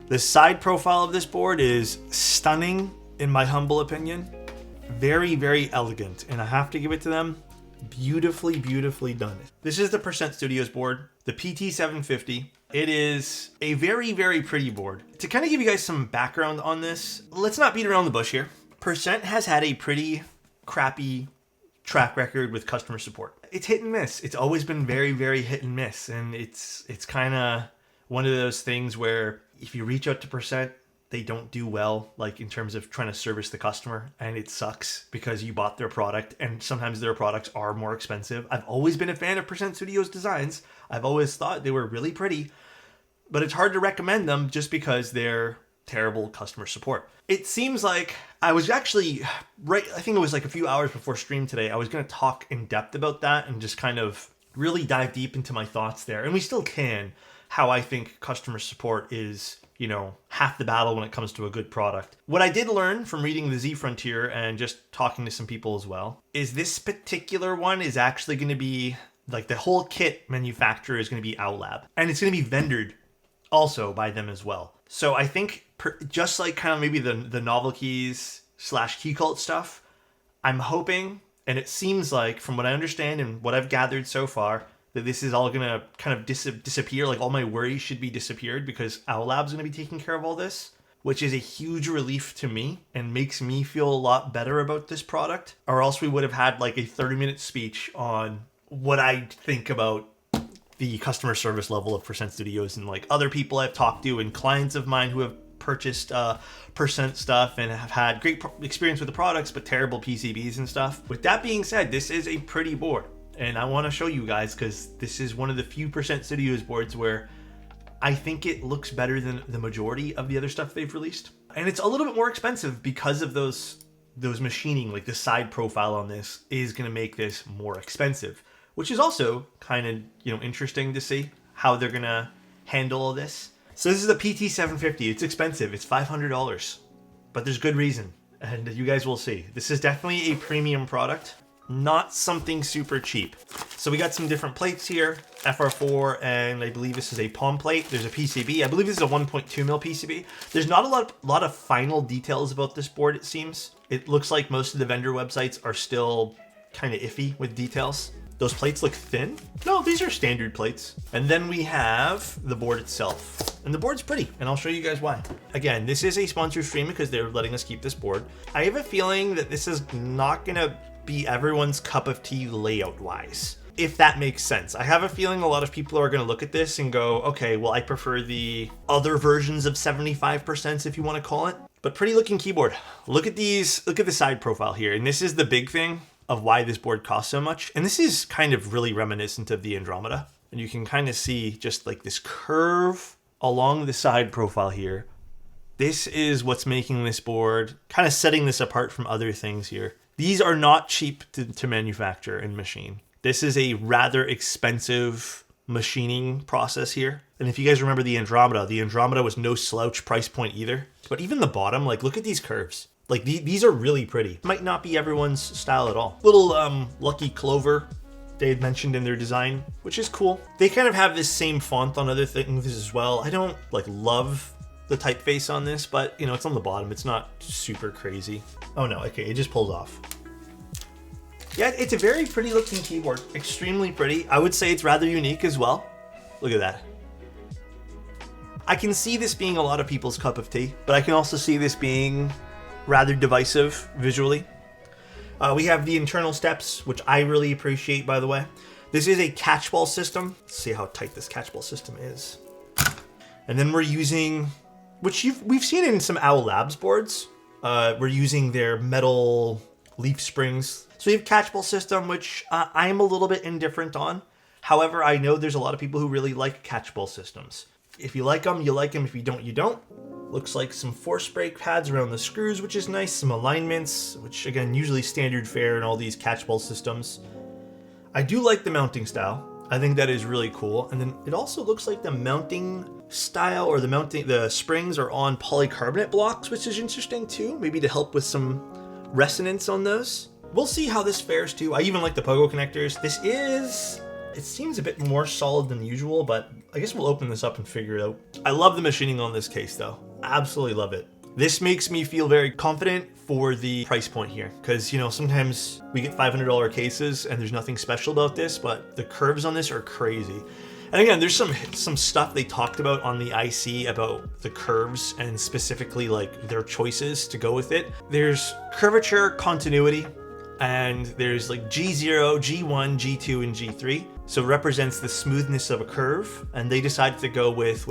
The side profile of this board is stunning, in my humble opinion. Very, very elegant, and I have to give it to them. Beautifully, beautifully done. This is the Percent Studios board, the PT750. It is a very, very pretty board. To kind of give you guys some background on this, let's not beat around the bush here. Percent has had a pretty crappy track record with customer support. It's hit and miss. It's always been very, very hit and miss, and it's kind of one of those things where if you reach out to Percent, they don't do well, like in terms of trying to service the customer, and it sucks because you bought their product, and sometimes their products are more expensive. I've always been a fan of Percent Studios designs. I've always thought they were really pretty, but it's hard to recommend them just because they're terrible customer support. It seems like I was actually I think it was like a few hours before stream today, I was going to talk in depth about that and just kind of really dive deep into my thoughts there. And we still can, how I think customer support is, half the battle when it comes to a good product. What I did learn from reading the Z Frontier and just talking to some people as well, is this particular one is actually going to be, like the whole kit manufacturer is going to be Owlab. And it's going to be vendored also by them as well. So I think just like kind of maybe the novel keys / key cult stuff, I'm hoping, and it seems like from what I understand and what I've gathered so far, that this is all going to kind of disappear. Like all my worries should be disappeared because Owlab's going to be taking care of all this, which is a huge relief to me and makes me feel a lot better about this product. Or else we would have had like a 30-minute speech on what I think about the customer service level of Percent Studios and like other people I've talked to and clients of mine who have purchased Percent stuff and have had great experience with the products, but terrible PCBs and stuff. With that being said, this is a pretty board. And I want to show you guys because this is one of the few Percent Studios boards where I think it looks better than the majority of the other stuff they've released. And it's a little bit more expensive because of those machining, like the side profile on this is going to make this more expensive, which is also kind of, interesting to see how they're going to handle all this. So this is the PT750. It's expensive. It's $500, but there's good reason. And you guys will see. This is definitely a premium product. Not something super cheap. So we got some different plates here, FR4, and I believe this is a palm plate. There's a PCB. I believe this is a 1.2 mil PCB. There's not a lot of final details about this board, it seems. It looks like most of the vendor websites are still kind of iffy with details. Those plates look thin. No, these are standard plates. And then we have the board itself. And the board's pretty, and I'll show you guys why. Again, this is a sponsored stream because they're letting us keep this board. I have a feeling that this is not gonna be everyone's cup of tea layout wise, if that makes sense. I have a feeling a lot of people are going to look at this and go, okay, well, I prefer the other versions of 75%, if you want to call it. But pretty looking keyboard. Look at these, look at the side profile here. And this is the big thing of why this board costs so much. And this is kind of really reminiscent of the Andromeda. And you can kind of see just like this curve along the side profile here. This is what's making this board, kind of setting this apart from other things here. These are not cheap to manufacture and machine. This is a rather expensive machining process here. And if you guys remember the Andromeda was no slouch price point either. But even the bottom, like look at these curves. Like these are really pretty. Might not be everyone's style at all. Little lucky clover they had mentioned in their design, which is cool. They kind of have this same font on other things as well. I don't love the typeface on this, but it's on the bottom. It's not super crazy. Oh no, okay, it just pulls off. Yeah, it's a very pretty looking keyboard. Extremely pretty. I would say it's rather unique as well. Look at that. I can see this being a lot of people's cup of tea, but I can also see this being rather divisive visually. We have the internal steps, which I really appreciate, by the way. This is a catchball system. Let's see how tight this catchball system is. And then we're using, which we've seen in some Owl Labs boards. We're using their metal leaf springs. So we have catchball system, which I'm a little bit indifferent on. However, I know there's a lot of people who really like catchball systems. If you like them, you like them. If you don't, you don't. Looks like some force brake pads around the screws, which is nice. Some alignments, which again, usually standard fare in all these catchball systems. I do like the mounting style. I think that is really cool. And then it also looks like the mounting style or the springs are on polycarbonate blocks, which is interesting too. Maybe to help with some resonance on those. We'll see how this fares too. I even like the pogo connectors. This is It seems a bit more solid than usual, but I guess we'll open this up and figure it out. I love the machining on this case though. Absolutely love it. This makes me feel very confident for the price point here, because you know, sometimes we get $500 cases and there's nothing special about this, but the curves on this are crazy. And again, there's some stuff they talked about on the IC about the curves and specifically like their choices to go with it. There's curvature continuity, and there's like G0, G1, G2, and G3. So it represents the smoothness of a curve, and they decided to go with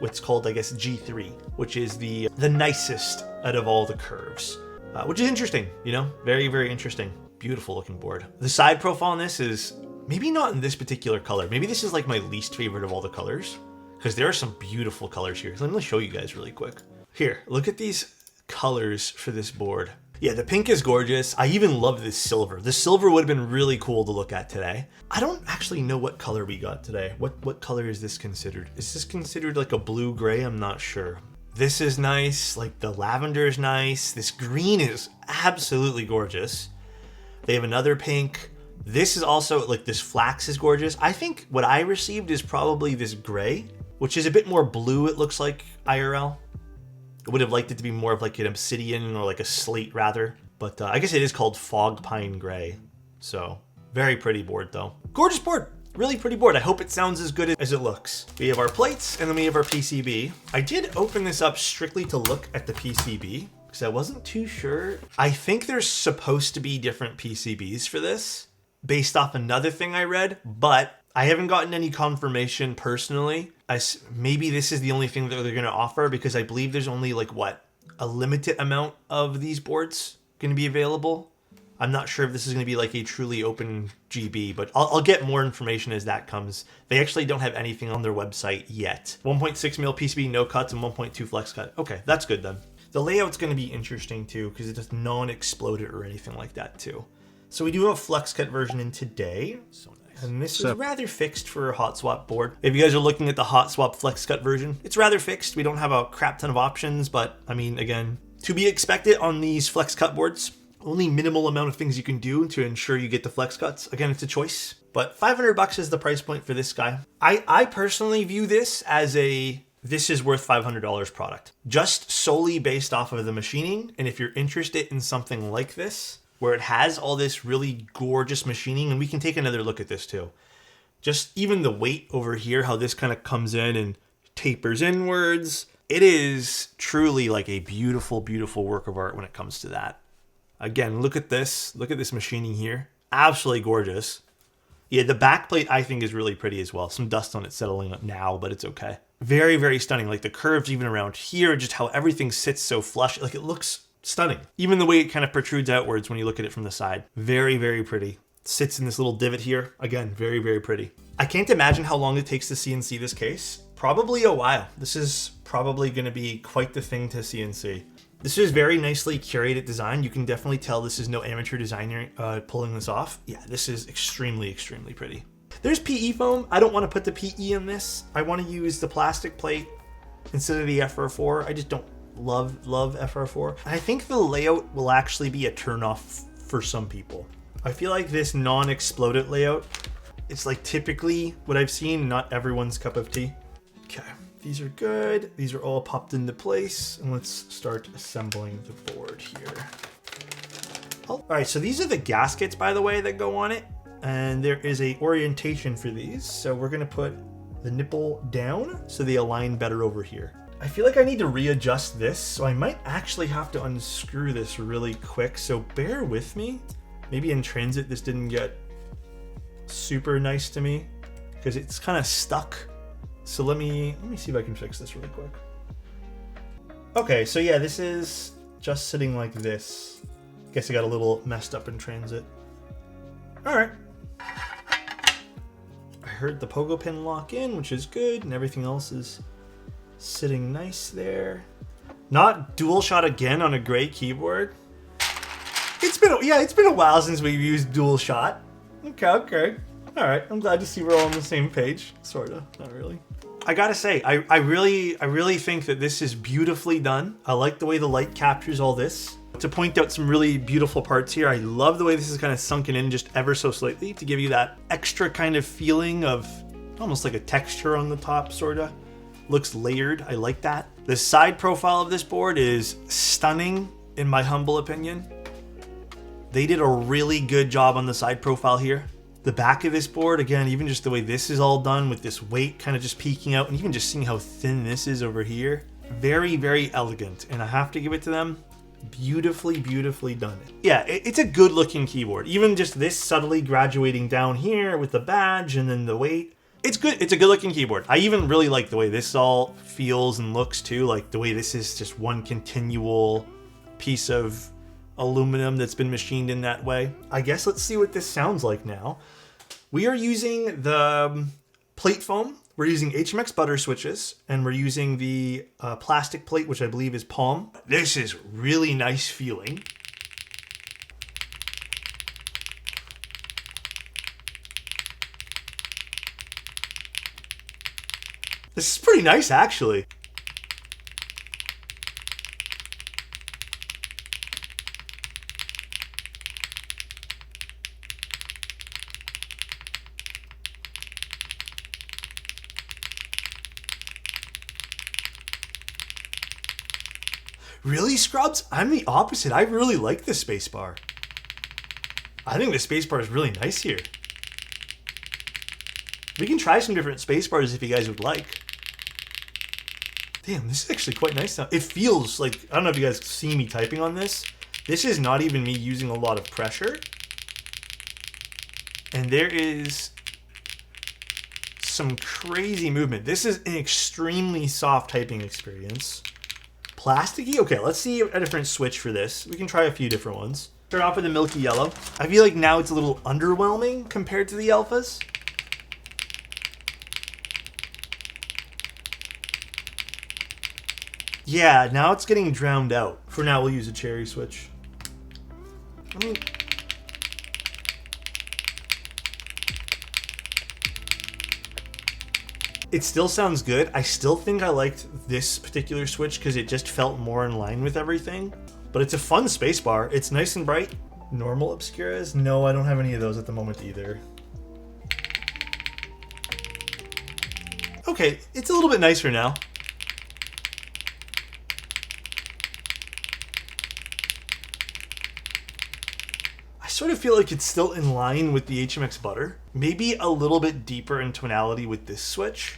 what's called, I guess, G3, which is the nicest out of all the curves, which is interesting, you know, very, very interesting. Beautiful looking board. The side profile on this is maybe not in this particular color. Maybe this is like my least favorite of all the colors, because there are some beautiful colors here. Let me show you guys really quick. Here, look at these colors for this board. Yeah, the pink is gorgeous. I even love this silver. The silver would have been really cool to look at today. I don't actually know what color we got today. What color is this considered? Is this considered like a blue gray? I'm not sure. This is nice. Like the lavender is nice. This green is absolutely gorgeous. They have another pink. This is also like this flax is gorgeous. I think what I received is probably this gray, which is a bit more blue. It looks like IRL. I would have liked it to be more of like an obsidian or like a slate rather, but I guess it is called fog pine gray. So very pretty board though. Gorgeous board, really pretty board. I hope it sounds as good as it looks. We have our plates and then we have our PCB. I did open this up strictly to look at the PCB because I wasn't too sure. I think there's supposed to be different PCBs for this based off another thing I read, but I haven't gotten any confirmation personally. Maybe this is the only thing that they're going to offer, because I believe there's only like a limited amount of these boards going to be available. I'm not sure if this is going to be like a truly open GB, but I'll get more information as that comes. They actually don't have anything on their website yet. 1.6 mil PCB, no cuts, and 1.2 flex cut. Okay, that's good then. The layout's going to be interesting too, because it does non-exploded or anything like that too. So we do have a flex cut version in today. So nice. And this is rather fixed for a hot swap board. If you guys are looking at the hot swap flex cut version, it's rather fixed. We don't have a crap ton of options, but I mean, again, to be expected on these flex cut boards. Only minimal amount of things you can do to ensure you get the flex cuts. Again, it's a choice, but $500 is the price point for this guy. I personally view this as this is worth $500 product, just solely based off of the machining. And if you're interested in something like this, where it has all this really gorgeous machining, and we can take another look at this too. Just even the weight over here, how this kind of comes in and tapers inwards. It is truly like a beautiful, beautiful work of art when it comes to that. Again, look at this. Look at this machining here. Absolutely gorgeous. Yeah, the back plate I think is really pretty as well. Some dust on it settling up now, but it's okay. Very, very stunning. Like the curves even around here, just how everything sits so flush. Like it looks stunning. Even the way it kind of protrudes outwards when you look at it from the side. Very, very pretty. Sits in this little divot here. Again, very, very pretty. I can't imagine how long it takes to CNC this case. Probably a while. This is probably going to be quite the thing to CNC. This is very nicely curated design. You can definitely tell this is no amateur designer pulling this off. Yeah, this is extremely, extremely pretty. There's PE foam. I don't want to put the PE in this. I want to use the plastic plate instead of the FR4. I just don't love FR4. I think the layout will actually be a turnoff for some people. I feel like this non-exploded layout, it's like typically what I've seen, not everyone's cup of tea. Okay. These are good. These are all popped into place. And let's start assembling the board here. All right, so these are the gaskets, by the way, that go on it. And there is a orientation for these. So we're gonna put the nipple down so they align better over here. I feel like I need to readjust this, so I might actually have to unscrew this really quick. So bear with me. Maybe in transit, this didn't get super nice to me because it's kind of stuck. So let me see if I can fix this really quick. Okay, so yeah, this is just sitting like this. Guess I got a little messed up in transit. All right. I heard the pogo pin lock in, which is good, and everything else is sitting nice there. Not dual shot again on a gray keyboard. It's been a while since we've used dual shot. Okay. All right, I'm glad to see we're all on the same page. Sorta, not really. I gotta say, I really think that this is beautifully done. I like the way the light captures all this. to point out some really beautiful parts here. I love the way this is kind of sunken in just ever so slightly to give you that extra kind of feeling of almost like a texture on the top, sorta. Looks layered, I like that. The side profile of this board is stunning in my humble opinion. They did a really good job on the side profile here. The back of this board, again, even just the way this is all done with this weight kind of just peeking out, and even just seeing how thin this is over here. Very, very elegant, and I have to give it to them. Beautifully, beautifully done. Yeah, it's a good looking keyboard. Even just this subtly graduating down here with the badge and then the weight. It's good. It's a good looking keyboard. I even really like the way this all feels and looks too. Like the way this is just one continual piece of aluminum that's been machined in that way. I guess let's see what this sounds like now. We are using the plate foam. We're using HMX butter switches, and we're using the plastic plate, which I believe is palm. This is really nice feeling. This is pretty nice, actually. Really, Scrubs? I'm the opposite. I really like the spacebar. I think the spacebar is really nice here. We can try some different spacebars if you guys would like. Damn, this is actually quite nice now. It feels like, I don't know if you guys see me typing on this. This is not even me using a lot of pressure. And there is some crazy movement. This is an extremely soft typing experience. Plasticky? Okay, let's see a different switch for this. We can try a few different ones. Start off with the milky yellow. I feel like now it's a little underwhelming compared to the alphas. Yeah, now it's getting drowned out. For now, we'll use a cherry switch. I mean, it still sounds good. I still think I liked this particular switch because it just felt more in line with everything. But it's a fun spacebar. It's nice and bright. Normal obscuras? No, I don't have any of those at the moment either. Okay, it's a little bit nicer now. I sort of feel like it's still in line with the HMX butter. Maybe a little bit deeper in tonality with this switch.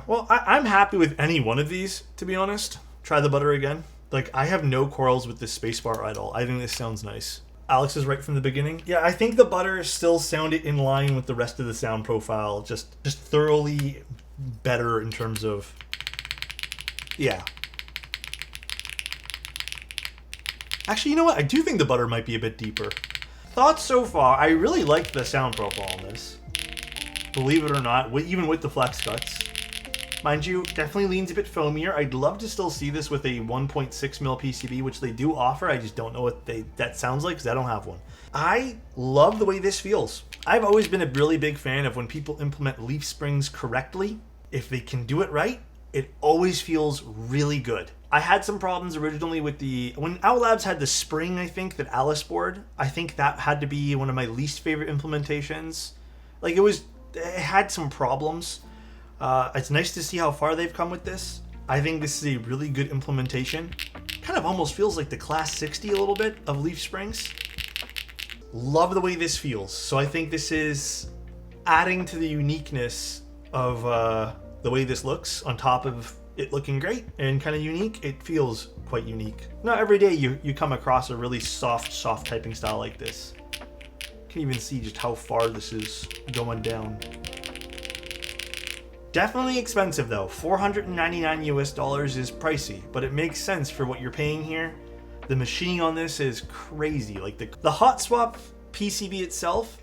Well, I'm happy with any one of these, to be honest. Try the butter again. Like, I have no quarrels with this spacebar at all. I think this sounds nice. Alex is right from the beginning. Yeah, I think the butter still sounded in line with the rest of the sound profile. Just thoroughly better in terms of... Yeah. Actually, you know what? I do think the butter might be a bit deeper. Thoughts so far, I really liked the sound profile on this. Believe it or not, even with the flex cuts. Mind you, definitely leans a bit foamier. I'd love to still see this with a 1.6mm PCB, which they do offer. I just don't know what that sounds like because I don't have one. I love the way this feels. I've always been a really big fan of when people implement leaf springs correctly. If they can do it right, it always feels really good. I had some problems originally with when OutLabs had the spring, I think, that Alice board. I think that had to be one of my least favorite implementations. Like, it had some problems. It's nice to see how far they've come with this. I think this is a really good implementation. Kind of almost feels like the Class 60 a little bit of leaf springs. Love the way this feels. So I think this is adding to the uniqueness of the way this looks on top of it looking great and kind of unique. It feels quite unique. Not every day you come across a really soft typing style like this. You can even see just how far this is going down. Definitely expensive though. $499 US is pricey, but it makes sense for what you're paying here. The machining on this is crazy. Like the hot swap PCB itself,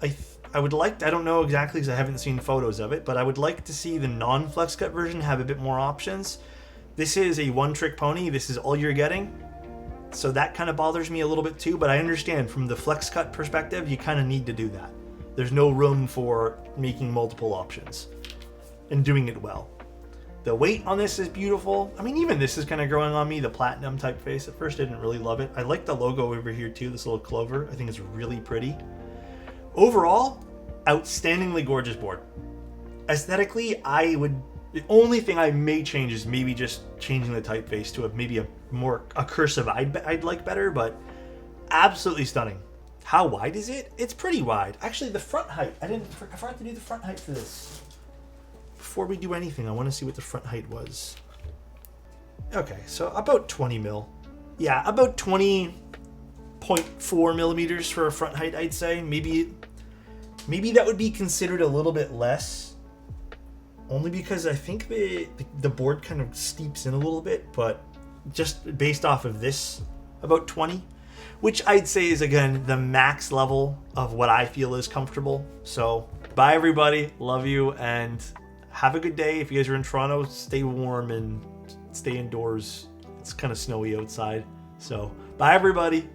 I would like, I don't know exactly because I haven't seen photos of it, but I would like to see the non-flex cut version have a bit more options. This is a one-trick pony. This is all you're getting. So that kind of bothers me a little bit too, but I understand from the flex cut perspective, you kind of need to do that. There's no room for making multiple options. and doing it well. The weight on this is beautiful. I mean, even this is kind of growing on me, the platinum typeface. At first I didn't really love it. I like the logo over here too, this little clover. I think it's really pretty. Overall, outstandingly gorgeous board. Aesthetically, the only thing I may change is maybe just changing the typeface to maybe a cursive I'd like better, but absolutely stunning. How wide is it? It's pretty wide. Actually, the front height, I forgot to do the front height for this. Before we do anything, I want to see what the front height was. Okay, so about 20 mil. Yeah, about 20.4 millimeters for a front height, I'd say. Maybe that would be considered a little bit less, only because I think the board kind of steeps in a little bit, but just based off of this, about 20, which I'd say is, again, the max level of what I feel is comfortable. So, bye everybody, love you, and have a good day. If you guys are in Toronto, stay warm and stay indoors. It's kind of snowy outside. So, bye everybody.